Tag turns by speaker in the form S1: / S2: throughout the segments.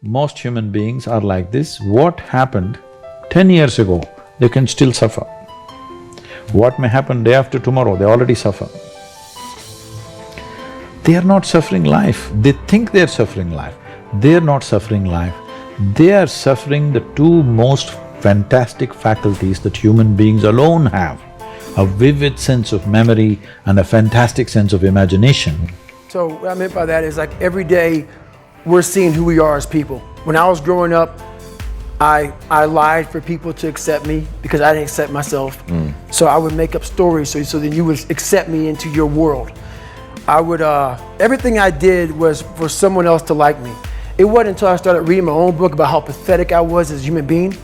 S1: Most human beings are like this. What happened 10 years ago, they can still suffer. What may happen day after tomorrow, they already suffer. They are not suffering life, they think they're suffering life. They're not suffering life, they are suffering the two most fantastic faculties that human beings alone have, a vivid sense of memory and a fantastic sense of imagination.
S2: So what I meant by that is like every day we're seeing who we are as people. When I was growing up, I lied for people to accept me because I didn't accept myself. So I would make up stories so that you would accept me into your world. I would, everything I did was for someone else to like me. It wasn't until I started reading my own book about how pathetic I was as a human being.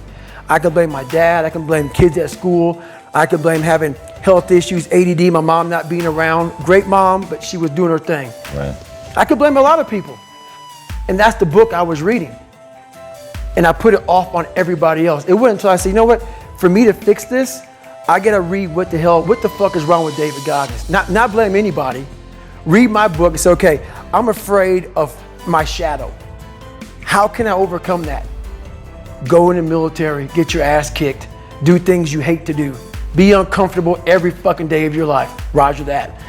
S2: I could blame my dad, I could blame kids at school, I could blame having health issues, ADD, my mom not being around. Great mom, but she was doing her thing.
S3: Right.
S2: I could blame a lot of people. And that's the book I was reading. And I put it off on everybody else. It wasn't until I said, you know what, for me to fix this, I gotta read what the fuck is wrong with David Goggins. Not blame anybody. Read my book and say, okay, I'm afraid of my shadow. How can I overcome that? Go in the military, get your ass kicked, do things you hate to do. Be uncomfortable every fucking day of your life. Roger that.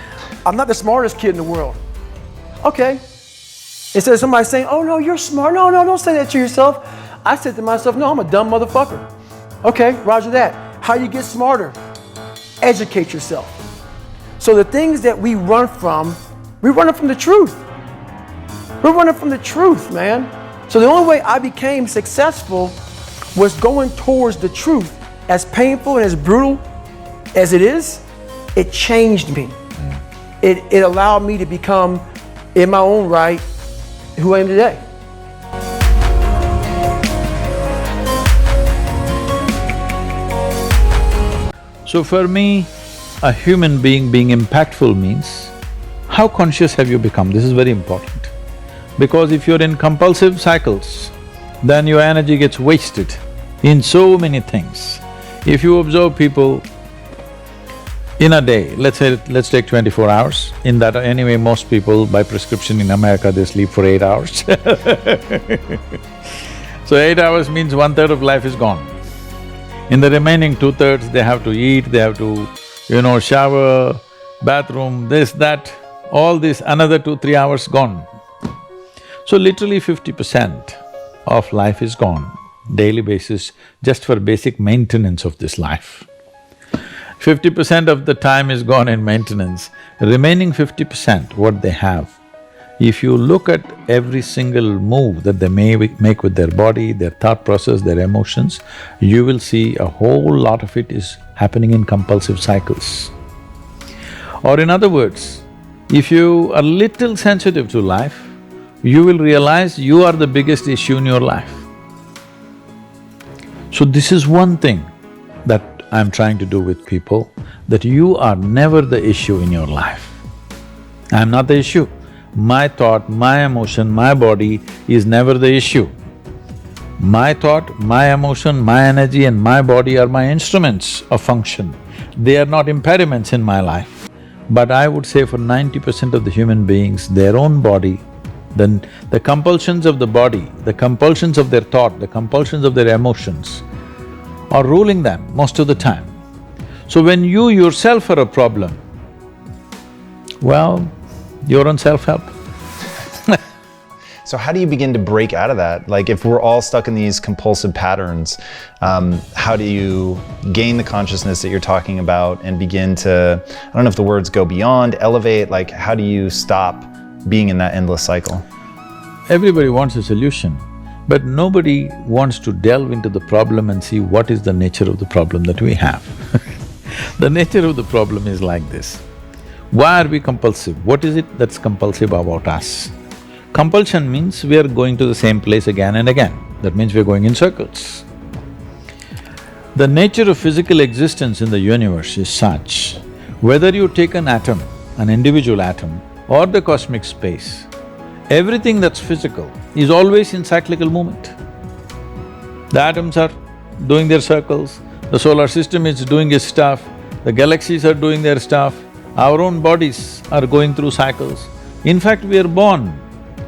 S2: I'm not the smartest kid in the world. Okay. Instead of somebody saying, oh no, you're smart. No, don't say that to yourself. I said to myself, no, I'm a dumb motherfucker. Okay, roger that. How you get smarter? Educate yourself. So the things that we run from the truth. We're running from the truth, man. So the only way I became successful was going towards the truth. As painful and as brutal as it is, it changed me. It allowed me to become, in my own right, who I am today.
S1: So for me, a human being impactful means, how conscious have you become? This is very important. Because if you're in compulsive cycles, then your energy gets wasted in so many things. If you observe people in a day, let's take 24 hours, in that anyway most people by prescription in America they sleep for 8 hours So 8 hours means 1/3 of life is gone. In the remaining 2/3 they have to eat, they have to, shower, bathroom, this, that, all this, another 2-3 hours gone. So literally 50% of life is gone, daily basis, just for basic maintenance of this life. 50% of the time is gone in maintenance, remaining 50%, what they have. If you look at every single move that they may make with their body, their thought process, their emotions, you will see a whole lot of it is happening in compulsive cycles. Or in other words, if you are little sensitive to life, you will realize you are the biggest issue in your life. So this is one thing that I'm trying to do with people, that you are never the issue in your life. I'm not the issue. My thought, my emotion, my body is never the issue. My thought, my emotion, my energy and my body are my instruments of function. They are not impediments in my life. But I would say for 90% of the human beings, their own body, then the compulsions of the body, the compulsions of their thought, the compulsions of their emotions are ruling them most of the time. So when you yourself are a problem, well, you're on self-help.
S3: So how do you begin to break out of that? Like if we're all stuck in these compulsive patterns, how do you gain the consciousness that you're talking about and begin to, I don't know if the words go beyond, elevate, like how do you stop being in that endless cycle?
S1: Everybody wants a solution, but nobody wants to delve into the problem and see what is the nature of the problem that we have. The nature of the problem is like this. Why are we compulsive? What is it that's compulsive about us? Compulsion means we are going to the same place again and again. That means we're going in circles. The nature of physical existence in the universe is such, whether you take an atom, an individual atom, or the cosmic space, everything that's physical is always in cyclical movement. The atoms are doing their circles, the solar system is doing its stuff, the galaxies are doing their stuff, our own bodies are going through cycles. In fact, we are born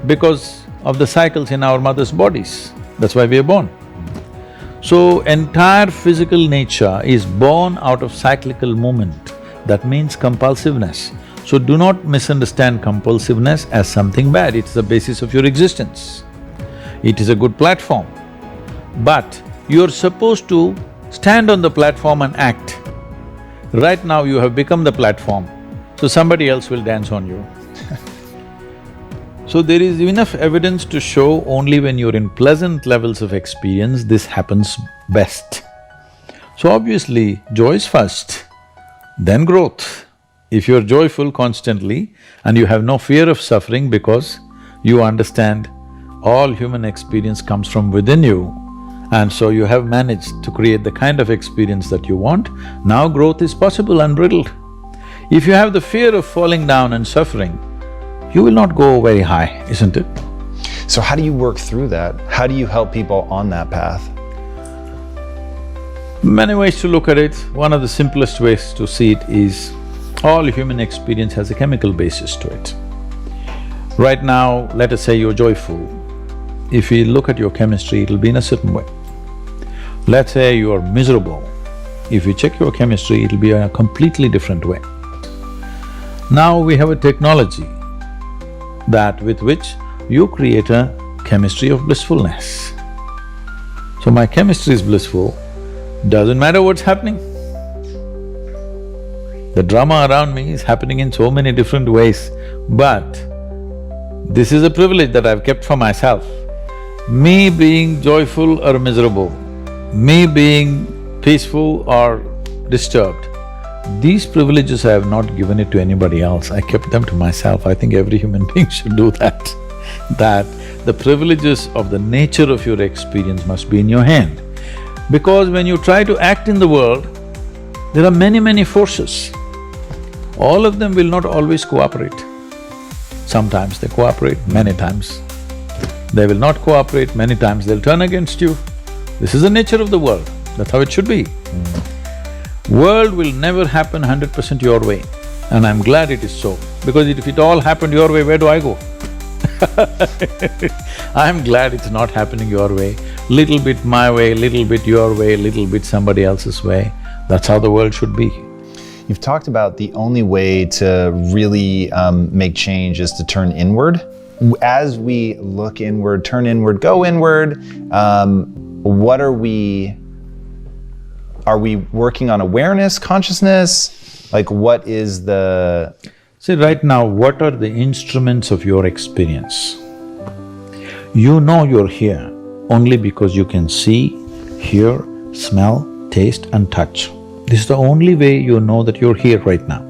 S1: because of the cycles in our mother's bodies. That's why we are born. So, entire physical nature is born out of cyclical movement. That means compulsiveness. So do not misunderstand compulsiveness as something bad, it's the basis of your existence. It is a good platform. But you're supposed to stand on the platform and act. Right now you have become the platform, so somebody else will dance on you. So there is enough evidence to show only when you're in pleasant levels of experience, this happens best. So obviously, joy is first, then growth. If you're joyful constantly and you have no fear of suffering because you understand all human experience comes from within you, and so you have managed to create the kind of experience that you want, now growth is possible unbridled. If you have the fear of falling down and suffering, you will not go very high, isn't it?
S3: So how do you work through that? How do you help people on that path?
S1: Many ways to look at it. One of the simplest ways to see it is all human experience has a chemical basis to it. Right now, let us say you're joyful. If you look at your chemistry, it'll be in a certain way. Let's say you're miserable. If you check your chemistry, it'll be in a completely different way. Now we have a technology that with which you create a chemistry of blissfulness. So my chemistry is blissful, doesn't matter what's happening. The drama around me is happening in so many different ways, but this is a privilege that I've kept for myself. Me being joyful or miserable, me being peaceful or disturbed, these privileges I have not given it to anybody else, I kept them to myself. I think every human being should do that. That the privileges of the nature of your experience must be in your hand. Because when you try to act in the world, there are many forces. All of them will not always cooperate. Sometimes they cooperate, many times they will not cooperate, many times they'll turn against you. This is the nature of the world, that's how it should be. World will never happen 100% your way, and I'm glad it is so, because if it all happened your way, where do I go? I'm glad it's not happening your way. Little bit my way, little bit your way, little bit somebody else's way. That's how the world should be.
S3: You've talked about the only way to really make change is to turn inward. As we look inward, turn inward, go inward, what are we working on awareness, consciousness? Like what is the…
S1: See, right now, what are the instruments of your experience? You know you're here only because you can see, hear, smell, taste and touch. This is the only way you know that you're here right now.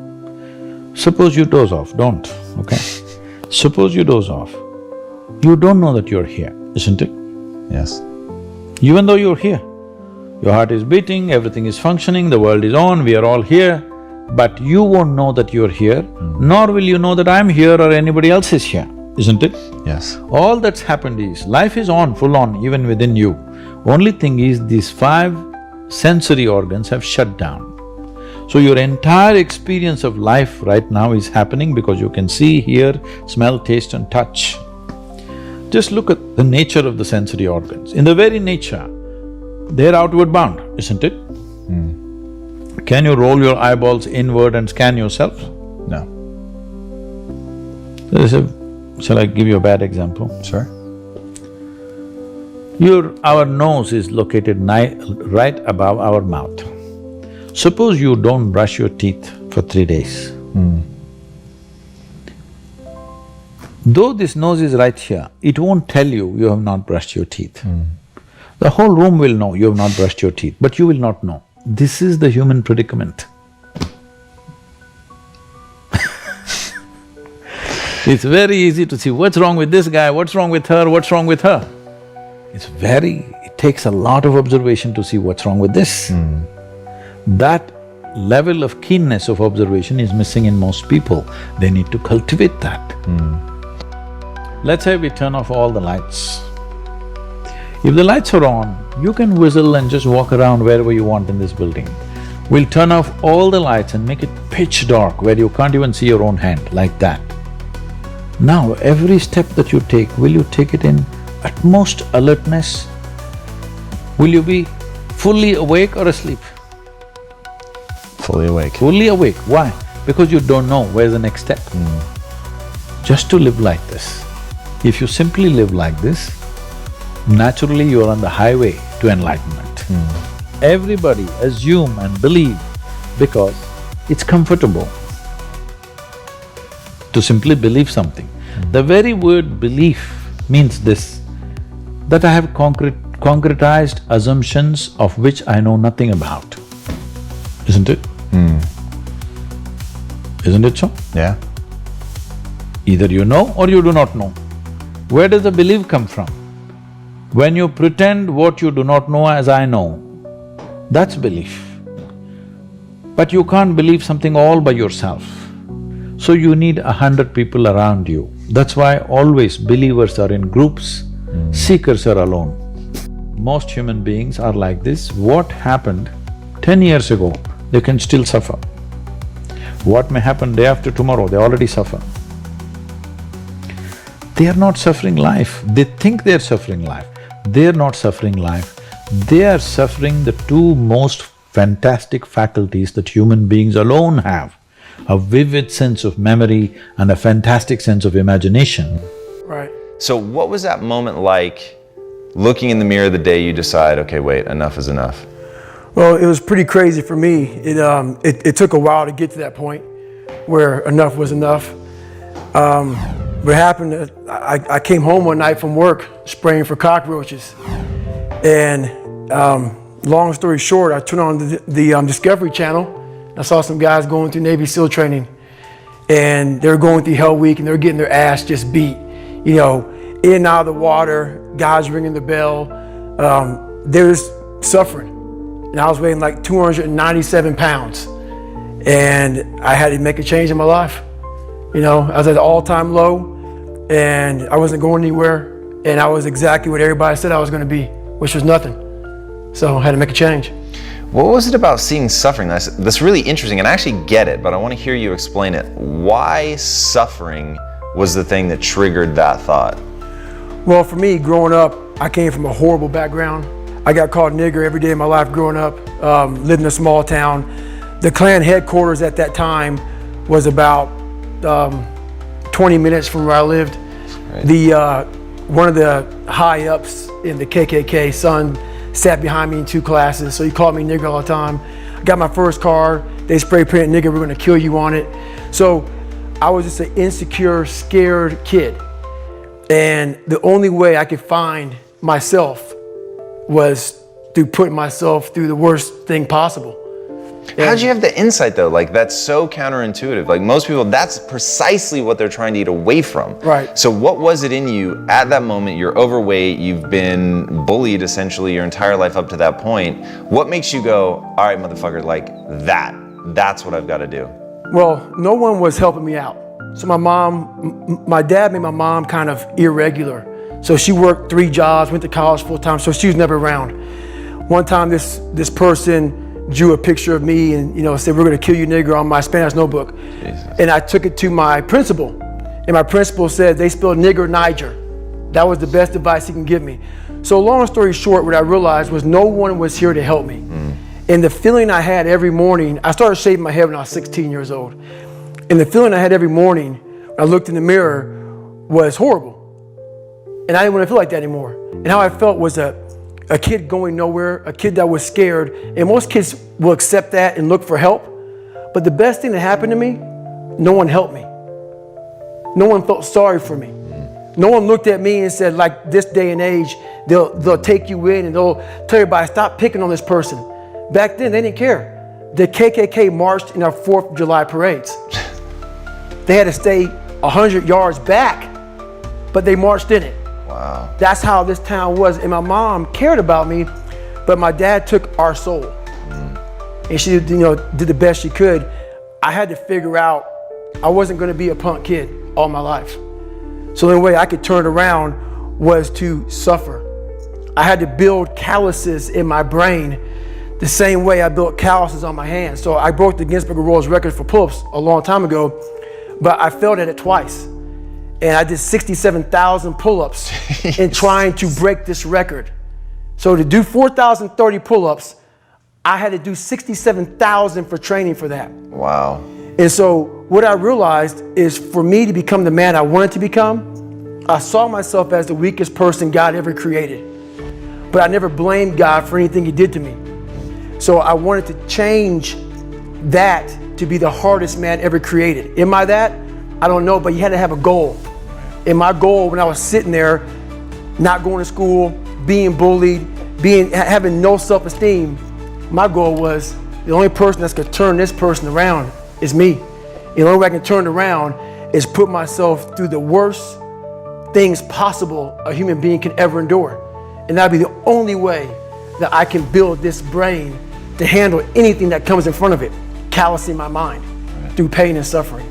S1: Suppose you doze off, don't, okay? Suppose you doze off, you don't know that you're here, isn't it?
S3: Yes.
S1: Even though you're here, your heart is beating, everything is functioning, the world is on, we are all here, but you won't know that you're here, nor will you know that I'm here or anybody else is here, isn't it?
S3: Yes.
S1: All that's happened is, life is on, full on, even within you. Only thing is, these 5 sensory organs have shut down. So your entire experience of life right now is happening because you can see, hear, smell, taste and touch. Just look at the nature of the sensory organs. In the very nature, they're outward bound, isn't it? Can you roll your eyeballs inward and scan yourself?
S3: No.
S1: Shall I give you a bad example?
S3: Sure.
S1: Our nose is located right above our mouth. Suppose you don't brush your teeth for 3 days. Though this nose is right here, it won't tell you you have not brushed your teeth. The whole room will know you have not brushed your teeth, but you will not know. This is the human predicament. It's very easy to see what's wrong with this guy, what's wrong with her, what's wrong with her. It takes a lot of observation to see what's wrong with this. That level of keenness of observation is missing in most people. They need to cultivate that. Let's say we turn off all the lights. If the lights are on, you can whistle and just walk around wherever you want in this building. We'll turn off all the lights and make it pitch dark where you can't even see your own hand, like that. Now, every step that you take, will you take it in utmost alertness? Will you be fully awake or asleep?
S3: Fully awake.
S1: Fully awake. Why? Because you don't know where's the next step. Just to live like this. If you simply live like this, naturally you are on the highway to enlightenment. Everybody assume and believe because it's comfortable to simply believe something. The very word belief means this, that I have concretized assumptions of which I know nothing about, isn't it? Isn't it so?
S3: Yeah.
S1: Either you know or you do not know. Where does the belief come from? When you pretend what you do not know as I know, that's belief. But you can't believe something all by yourself. So you need 100 people around you. That's why always believers are in groups, seekers are alone. Most human beings are like this. What happened 10 years ago, they can still suffer. What may happen day after tomorrow, they already suffer. They are not suffering life, they think they're suffering life. They're not suffering life, they are suffering the two most fantastic faculties that human beings alone have, a vivid sense of memory and a fantastic sense of imagination.
S2: Right.
S3: So what was that moment like, looking in the mirror the day you decide, okay, wait, enough is enough?
S2: Well, it was pretty crazy for me. It took a while to get to that point where enough was enough. What happened, I came home one night from work spraying for cockroaches. And long story short, I turned on the Discovery Channel. I saw some guys going through Navy SEAL training. And they were going through Hell Week and they were getting their ass just beat. You know, in and out of the water, guys ringing the bell. There's suffering. And I was weighing like 297 pounds. And I had to make a change in my life. You know, I was at an all-time low and I wasn't going anywhere. And I was exactly what everybody said I was gonna be, which was nothing. So I had to make a change.
S3: What was it about seeing suffering? That's really interesting, and I actually get it, but I want to hear you explain it. Why suffering was the thing that triggered that thought?
S2: Well, for me, growing up, I came from a horrible background. I got called nigger every day of my life growing up, lived in a small town. The Klan headquarters at that time was about 20 minutes from where I lived. Right. One of the high ups in the KKK, son, sat behind me in 2 classes, so he called me nigger all the time. I got my first car, they spray painted nigger, we're gonna kill you on it. So I was just an insecure, scared kid. And the only way I could find myself was through putting myself through the worst thing possible.
S3: How'd you have the insight though? Like, that's so counterintuitive. Like, most people, that's precisely what they're trying to get away from.
S2: Right.
S3: So what was it in you at that moment? You're overweight, you've been bullied essentially your entire life up to that point. What makes you go, all right, motherfucker, like that's what I've got to do?
S2: Well, no one was helping me out. So my dad made my mom kind of irregular. So she worked 3 jobs, went to college full time, so she was never around. One time this person drew a picture of me and, you know, said, we're gonna kill you nigger on my Spanish notebook. Jesus. And I took it to my principal. And my principal said, they spelled nigger Niger. That was the best advice he can give me. So long story short, what I realized was no one was here to help me. And the feeling I had every morning, I started shaving my head when I was 16 years old. And the feeling I had every morning when I looked in the mirror was horrible. And I didn't want to feel like that anymore. And how I felt was a kid going nowhere, a kid that was scared. And most kids will accept that and look for help. But the best thing that happened to me, no one helped me. No one felt sorry for me. No one looked at me and said, like this day and age, they'll take you in and they'll tell everybody, stop picking on this person. Back then, they didn't care. The KKK marched in our 4th of July parades. They had to stay 100 yards back, but they marched in it.
S3: Wow.
S2: That's how this town was. And my mom cared about me, but my dad took our soul. And she, you know, did the best she could. I had to figure out I wasn't gonna be a punk kid all my life. So the only way I could turn around was to suffer. I had to build calluses in my brain the same way I built calluses on my hands. So I broke the Guinness Book of World Records for pull-ups a long time ago, but I failed at it twice. And I did 67,000 pull-ups in trying to break this record. So to do 4,030 pull-ups, I had to do 67,000 for training for that.
S3: Wow.
S2: And so what I realized is for me to become the man I wanted to become, I saw myself as the weakest person God ever created. But I never blamed God for anything he did to me. So I wanted to change that to be the hardest man ever created. Am I that? I don't know, but you had to have a goal. And my goal when I was sitting there, not going to school, being bullied, having no self-esteem, my goal was the only person that's gonna turn this person around is me. And the only way I can turn it around is put myself through the worst things possible a human being can ever endure. And that'd be the only way that I can build this brain to handle anything that comes in front of it, callousing my mind through pain and suffering.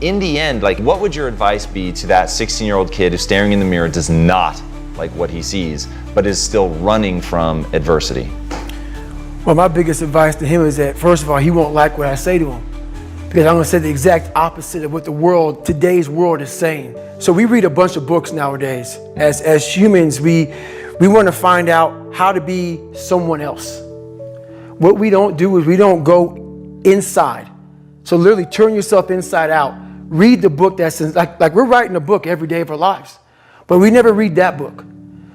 S4: In the end, like, what would your advice be to that 16-year-old kid who's staring in the mirror, does not like what he sees, but is still running from adversity?
S2: Well, my biggest advice to him is that, first of all, he won't like what I say to him, because I'm gonna say the exact opposite of what the world, today's world, is saying. So we read a bunch of books nowadays. As humans, we want to find out how to be someone else. What we don't do is we don't go inside. So literally turn yourself inside out. Read the book that's like we're writing a book every day of our lives, but we never read that book.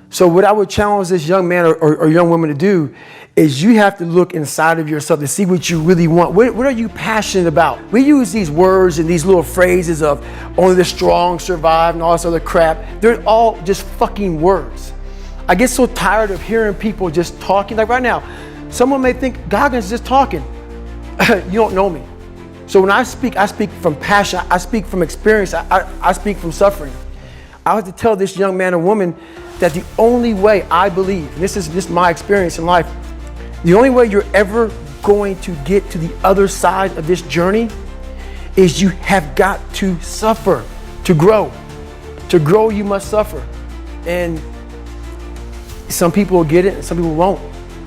S2: So what I would challenge this young man or young woman to do is you have to look inside of yourself to see what you really want. What are you passionate about? We use these words and these little phrases of only the strong survive and all this other crap. They're all just fucking words. I get so tired of hearing people just talking. Like right now, someone may think Goggins is just talking. You don't know me. So when I speak from passion, I speak from experience, I speak from suffering. I have to tell this young man or woman that the only way I believe, and this is just my experience in life, the only way you're ever going to get to the other side of this journey is you have got to suffer to grow. To grow, you must suffer. And some people will get it and some people won't.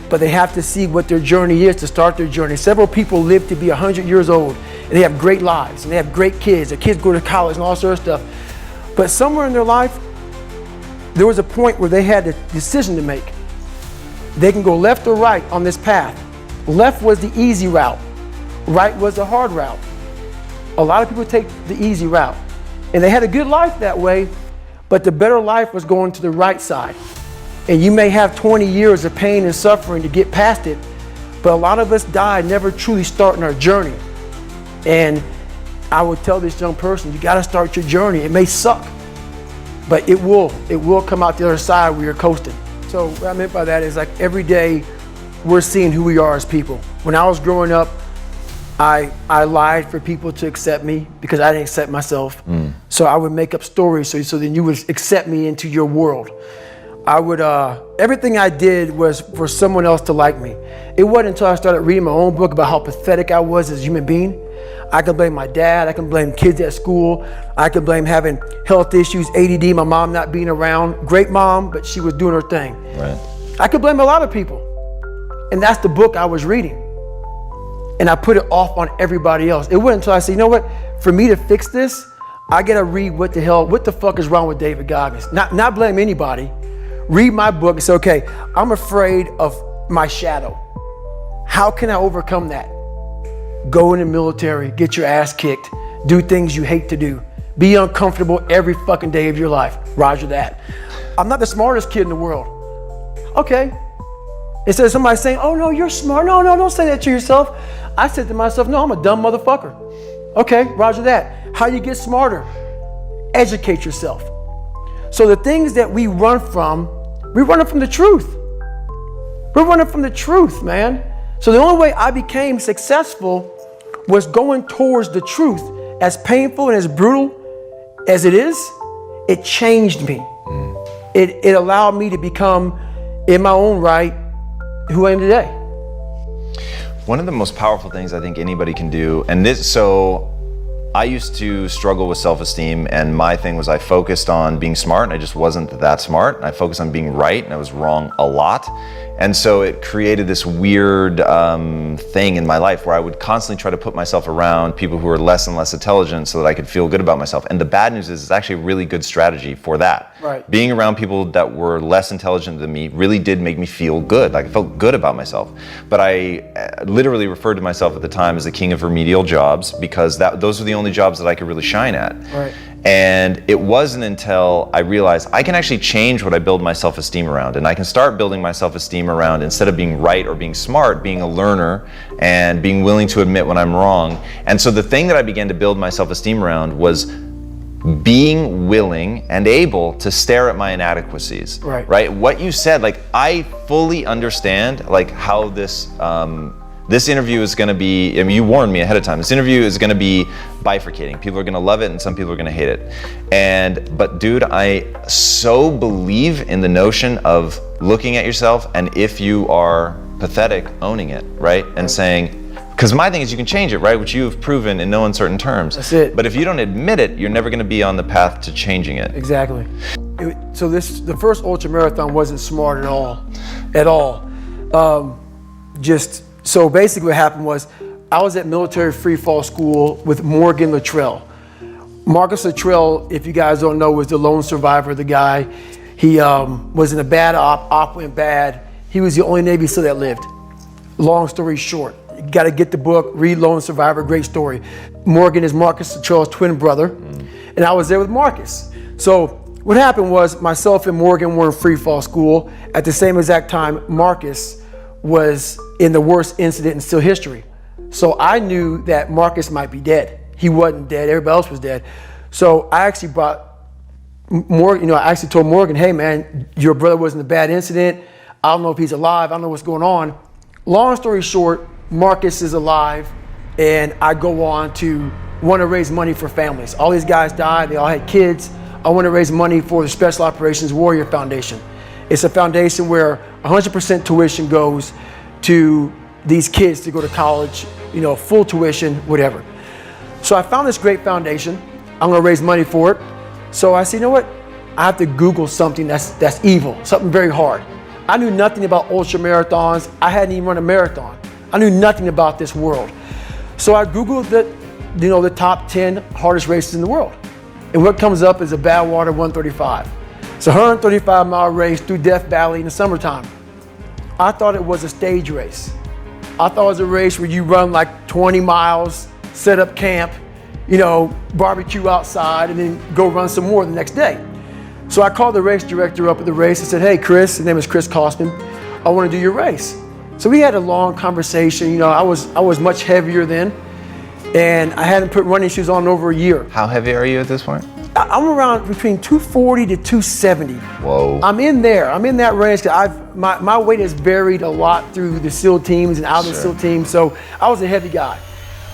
S2: But they have to see what their journey is to start their journey. Several people live to be 100 years old and they have great lives and they have great kids. Their kids go to college and all sorts of stuff. But somewhere in their life, there was a point where they had a decision to make. They can go left or right on this path. Left was the easy route. Right was the hard route. A lot of people take the easy route. And they had a good life that way, but the better life was going to the right side. And you may have 20 years of pain and suffering to get past it, but a lot of us die never truly starting our journey. And I would tell this young person, you gotta start your journey. It may suck, but it will come out the other side where you're coasting. So what I meant by that is like every day we're seeing who we are as people. When I was growing up, I lied for people to accept me because I didn't accept myself. So I would make up stories so then you would accept me into your world. Everything I did was for someone else to like me. It wasn't until I started reading my own book about how pathetic I was as a human being. I can blame my dad, I can blame kids at school, I can blame having health issues, ADD, my mom not being around. Great mom, but she was doing her thing.
S3: Right.
S2: I could blame a lot of people. And that's the book I was reading. And I put it off on everybody else. It wasn't until I said, you know what, for me to fix this, I gotta read what the fuck is wrong with David Goggins. Not blame anybody. Read my book and say, okay, I'm afraid of my shadow. How can I overcome that? Go in the military, get your ass kicked, do things you hate to do. Be uncomfortable every fucking day of your life. Roger that. I'm not the smartest kid in the world. Okay. Instead of somebody saying, oh no, you're smart. No, don't say that to yourself. I said to myself, no, I'm a dumb motherfucker. Okay, roger that. How you get smarter? Educate yourself. So the things that we run from the truth. We're running from the truth, man. So the only way I became successful was going towards the truth. As painful and as brutal as it is, it changed me. It allowed me to become, in my own right, who I am today.
S4: One of the most powerful things I think anybody can do, and so I used to struggle with self-esteem, and my thing was I focused on being smart and I just wasn't that smart. I focused on being right and I was wrong a lot. And so it created this weird thing in my life where I would constantly try to put myself around people who were less and less intelligent so that I could feel good about myself. And the bad news is it's actually a really good strategy for that.
S2: Right.
S4: Being around people that were less intelligent than me really did make me feel good. Like I felt good about myself. But I literally referred to myself at the time as the king of remedial jobs because those were the only jobs that I could really shine at.
S2: Right.
S4: And it wasn't until I realized I can actually change what I build my self-esteem around. And I can start building my self-esteem around, instead of being right or being smart, being a learner and being willing to admit when I'm wrong. And so the thing that I began to build my self-esteem around was being willing and able to stare at my inadequacies. Right? What you said, like I fully understand like how this interview is going to be, I mean, you warned me ahead of time. This interview is going to be bifurcating. People are going to love it and some people are going to hate it. But dude, I so believe in the notion of looking at yourself and if you are pathetic, owning it, right? And saying, because my thing is you can change it, right? Which you have proven in no uncertain terms.
S2: That's it.
S4: But if you don't admit it, you're never going to be on the path to changing it.
S2: Exactly. So the first ultra marathon wasn't smart at all. So basically what happened was I was at military free fall school with Morgan Luttrell. Marcus Luttrell, if you guys don't know, was the lone survivor, the guy. He was in a bad op went bad. He was the only Navy SEAL that lived. Long story short, you gotta get the book, read Lone Survivor, great story. Morgan is Marcus Luttrell's twin brother, and I was there with Marcus. So what happened was myself and Morgan were in free fall school. At the same exact time, Marcus was in the worst incident in SEAL history. So I knew that Marcus might be dead. He wasn't dead, everybody else was dead. So I actually brought Morgan, I actually told Morgan, hey man, your brother was in a bad incident. I don't know if he's alive, I don't know what's going on. Long story short, Marcus is alive and I go on to want to raise money for families. All these guys died, they all had kids. I want to raise money for the Special Operations Warrior Foundation. It's a foundation where 100% tuition goes to these kids to go to college, full tuition, whatever. So I found this great foundation. I'm gonna raise money for it. So I said, you know what? I have to Google something that's evil, something very hard. I knew nothing about ultra marathons. I hadn't even run a marathon. I knew nothing about this world. So I Googled the top 10 hardest races in the world. And what comes up is a Badwater 135. It's a 135-mile race through Death Valley in the summertime. I thought it was a stage race. I thought it was a race where you run like 20 miles, set up camp, barbecue outside, and then go run some more the next day. So I called the race director up at the race and said, hey, Chris, his name is Chris Kosman, I want to do your race. So we had a long conversation. I was much heavier then, and I hadn't put running shoes on in over a year.
S4: How heavy are you at this point?
S2: I'm around between 240 to 270.
S4: Whoa.
S2: I'm in there. I'm in that range. My weight has varied a lot through the SEAL teams and out of the SEAL teams, so I was a heavy guy.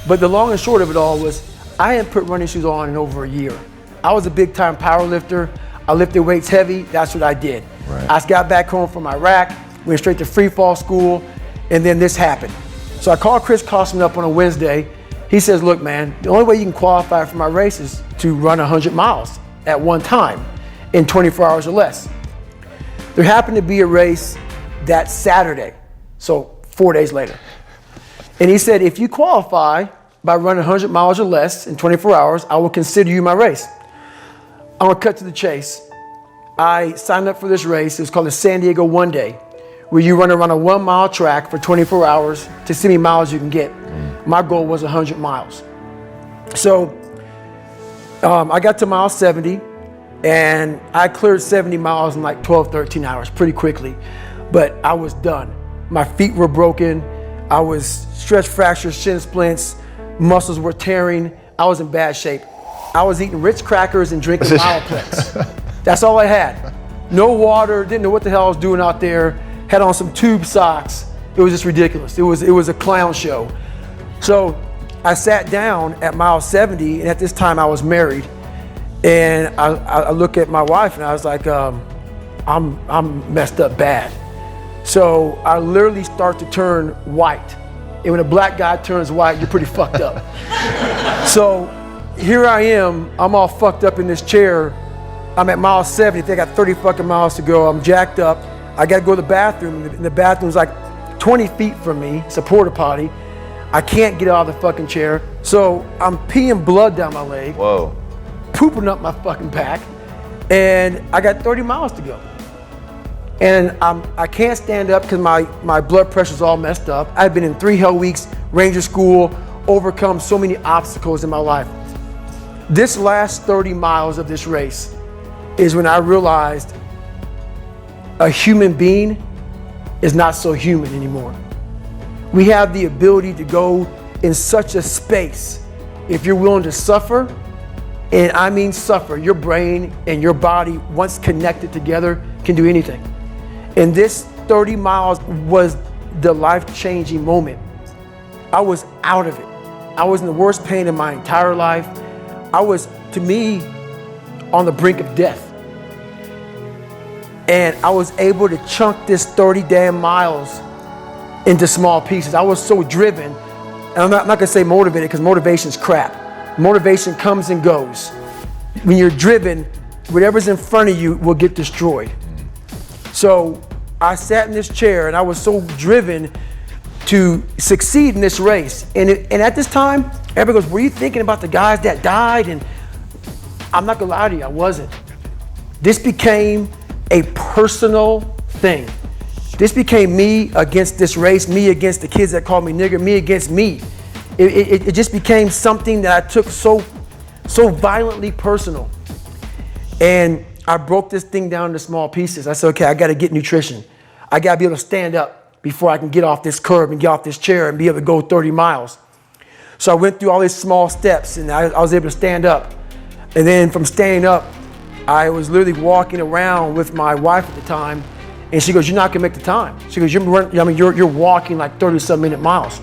S2: But the long and short of it all was I hadn't put running shoes on in over a year. I was a big time power lifter. I lifted weights heavy. That's what I did.
S3: Right.
S2: I got back home from Iraq, went straight to free fall school, and then this happened. So I called Chris Kosman up on a Wednesday. He says, look, man, the only way you can qualify for my race is to run 100 miles at one time in 24 hours or less. There happened to be a race that Saturday, so 4 days later. And he said, if you qualify by running 100 miles or less in 24 hours, I will consider you my race. I'm gonna cut to the chase. I signed up for this race. It was called the San Diego One Day, where you run around a 1 mile track for 24 hours to see how many miles you can get. My goal was 100 miles. So I got to mile 70 and I cleared 70 miles in like 12, 13 hours pretty quickly, but I was done. My feet were broken. I was stress fractures, shin splints, muscles were tearing. I was in bad shape. I was eating Ritz crackers and drinking Miloplex. That's all I had. No water, didn't know what the hell I was doing out there. Had on some tube socks. It was just ridiculous. It was a clown show. So I sat down at mile 70, and at this time I was married. And I look at my wife and I was like, I'm messed up bad. So I literally start to turn white. And when a black guy turns white, you're pretty fucked up. So here I am, I'm all fucked up in this chair. I'm at mile 70, I think I got 30 fucking miles to go. I'm jacked up. I got to go to the bathroom, and the bathroom's like 20 feet from me. It's a porta potty. I can't get out of the fucking chair. So I'm peeing blood down my leg.
S4: Whoa.
S2: Pooping up my fucking back. And I got 30 miles to go. And I can't stand up because my blood pressure's all messed up. I've been in 3 hell weeks, Ranger School, overcome so many obstacles in my life. This last 30 miles of this race is when I realized a human being is not so human anymore. We have the ability to go in such a space if you're willing to suffer, and I mean suffer. Your brain and your body, once connected together, can do anything. And this 30 miles was the life-changing moment. I was out of it. I was in the worst pain in my entire life. I was, to me, on the brink of death. And I was able to chunk this 30 damn miles into small pieces. I was so driven, and I'm not gonna say motivated because motivation's crap. Motivation comes and goes. When you're driven, whatever's in front of you will get destroyed. So I sat in this chair and I was so driven to succeed in this race. And at this time, everybody goes, were you thinking about the guys that died? And I'm not gonna lie to you, I wasn't. This became a personal thing. This became me against this race, me against the kids that called me nigger, me against me. It just became something that I took so violently personal. And I broke this thing down into small pieces. I said, okay, I gotta get nutrition. I gotta be able to stand up before I can get off this curb and get off this chair and be able to go 30 miles. So I went through all these small steps and I was able to stand up. And then from standing up, I was literally walking around with my wife at the time, and she goes, "You're not gonna make the time." She goes, "You're walking like 30-some minute miles."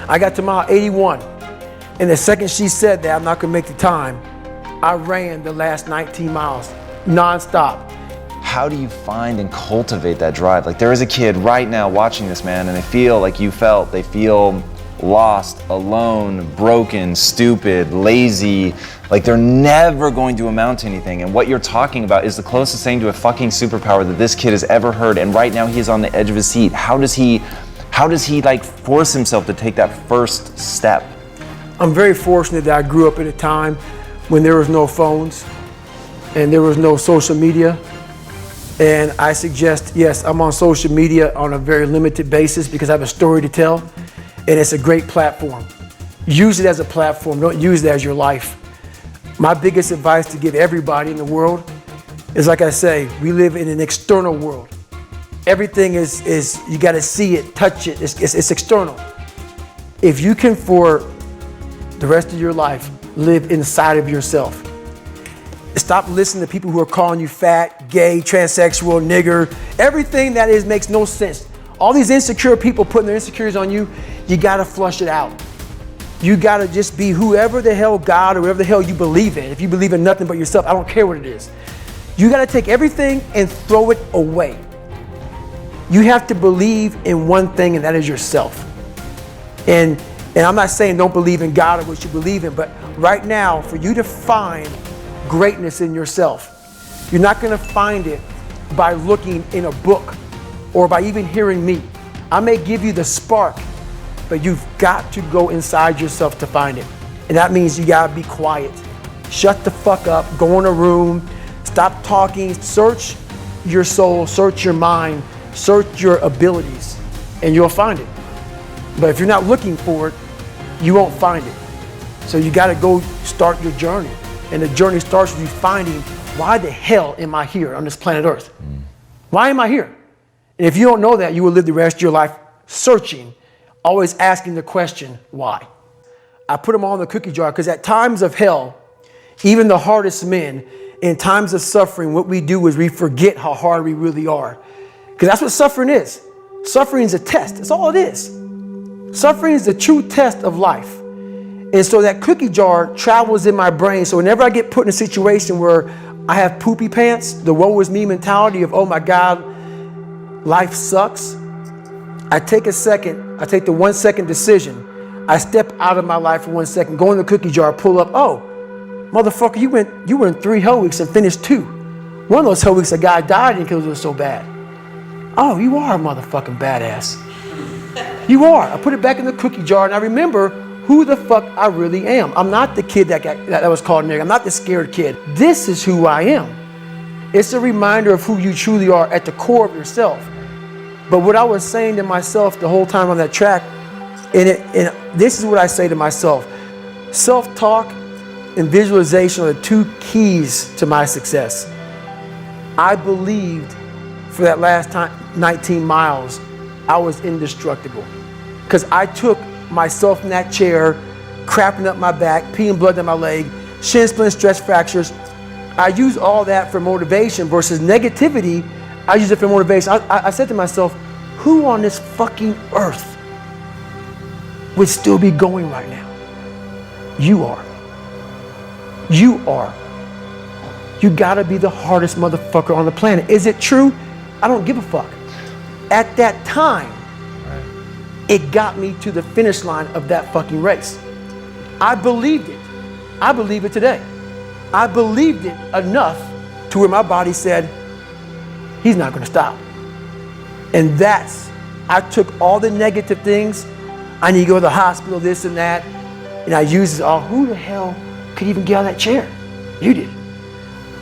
S2: I got to mile 81, and the second she said that I'm not gonna make the time, I ran the last 19 miles nonstop.
S4: How do you find and cultivate that drive? Like, there is a kid right now watching this, man, and they feel like you felt. They feel lost, alone, broken, stupid, lazy, like they're never going to amount to anything. And what you're talking about is the closest thing to a fucking superpower that this kid has ever heard. And right now he is on the edge of his seat. How does he like force himself to take that first step?
S2: I'm very fortunate that I grew up at a time when there was no phones and there was no social media. And I suggest, yes, I'm on social media on a very limited basis because I have a story to tell. And it's a great platform. Use it as a platform, don't use it as your life. My biggest advice to give everybody in the world is, like I say, we live in an external world. Everything is you gotta see it, touch it, it's external. If you can, for the rest of your life, live inside of yourself. Stop listening to people who are calling you fat, gay, transsexual, nigger. Everything that is makes no sense. All these insecure people putting their insecurities on you, you gotta flush it out. You gotta just be whoever the hell God or whatever the hell you believe in. If you believe in nothing but yourself, I don't care what it is. You gotta take everything and throw it away. You have to believe in one thing, and that is yourself. And I'm not saying don't believe in God or what you believe in, but right now, for you to find greatness in yourself, you're not gonna find it by looking in a book or by even hearing me. I may give you the spark, but you've got to go inside yourself to find it. And that means you gotta be quiet. Shut the fuck up, go in a room, stop talking, search your soul, search your mind, search your abilities, and you'll find it. But if you're not looking for it, you won't find it. So you gotta go start your journey. And the journey starts with you finding, why the hell am I here on this planet Earth? Why am I here? And if you don't know that, you will live the rest of your life searching, always asking the question, why? I put them all in the cookie jar because at times of hell, even the hardest men, in times of suffering, what we do is we forget how hard we really are. Because that's what suffering is. Suffering is a test. That's all it is. Suffering is the true test of life. And so that cookie jar travels in my brain. So whenever I get put in a situation where I have poopy pants, the woe is me mentality of, oh my God, life sucks, I take a second, I take the 1 second decision. I step out of my life for 1 second, go in the cookie jar, pull up, oh, motherfucker, you were in 3 hell weeks and finished 2. One of those hell weeks, a guy died because it was so bad. Oh, you are a motherfucking badass. You are. I put it back in the cookie jar and I remember who the fuck I really am. I'm not the kid that was called nigger. I'm not the scared kid. This is who I am. It's a reminder of who you truly are at the core of yourself. But what I was saying to myself the whole time on that track, and this is what I say to myself. Self-talk and visualization are the two keys to my success. I believed for that last 19 miles, I was indestructible. Because I took myself in that chair, crapping up my back, peeing blood down my leg, shin splint, stress fractures. I use all that for motivation versus negativity. I use it for motivation. I said to myself, who on this fucking earth would still be going right now? You are. You are. You gotta be the hardest motherfucker on the planet. Is it true? I don't give a fuck. At that time, it got me to the finish line of that fucking race. I believed it. I believe it today. I believed it enough to where my body said, he's not gonna stop. And I took all the negative things. I need to go to the hospital, this and that. And I used it all. Who the hell could even get out of that chair? You did.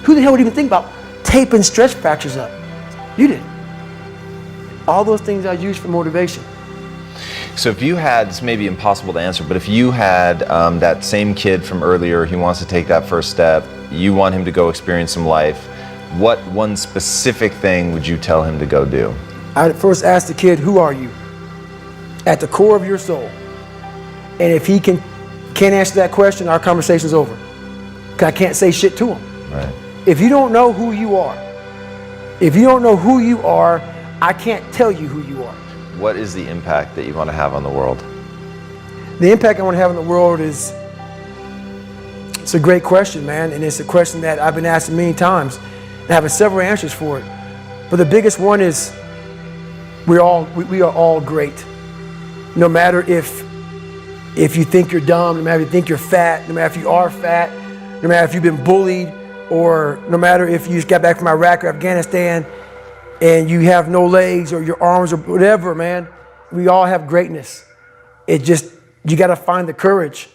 S2: Who the hell would even think about taping stress fractures up? You did. All those things I used for motivation.
S4: So if you had, this may be impossible to answer, but if you had that same kid from earlier, he wants to take that first step, you want him to go experience some life, what one specific thing would you tell him to go do?
S2: I'd first ask the kid, who are you? At the core of your soul. And if he can't answer that question, our conversation's over. Because I can't say shit to him.
S4: Right.
S2: If you don't know who you are, I can't tell you who you are.
S4: What is the impact that you want to have on the world?
S2: The impact I want to have on the world is, it's a great question, man. And it's a question that I've been asked many times. And I have several answers for it. But the biggest one is, we are all great. No matter if you think you're dumb, no matter if you think you're fat, no matter if you are fat, no matter if you've been bullied, or no matter if you just got back from Iraq or Afghanistan and you have no legs or your arms or whatever, man, we all have greatness. You gotta find the courage.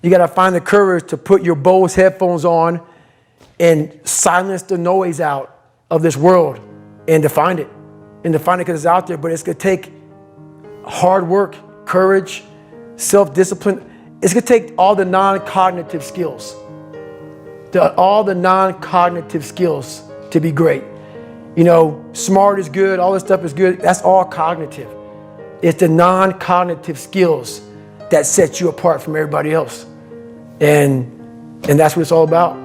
S2: You gotta find the courage to put your Bose headphones on and silence the noise out of this world and to find it. And to find it because it's out there, but it's gonna take hard work, courage, self-discipline. It's gonna take all the non-cognitive skills. All the non-cognitive skills to be great. You know, smart is good, all this stuff is good, that's all cognitive. It's the non-cognitive skills that set you apart from everybody else. And that's what it's all about.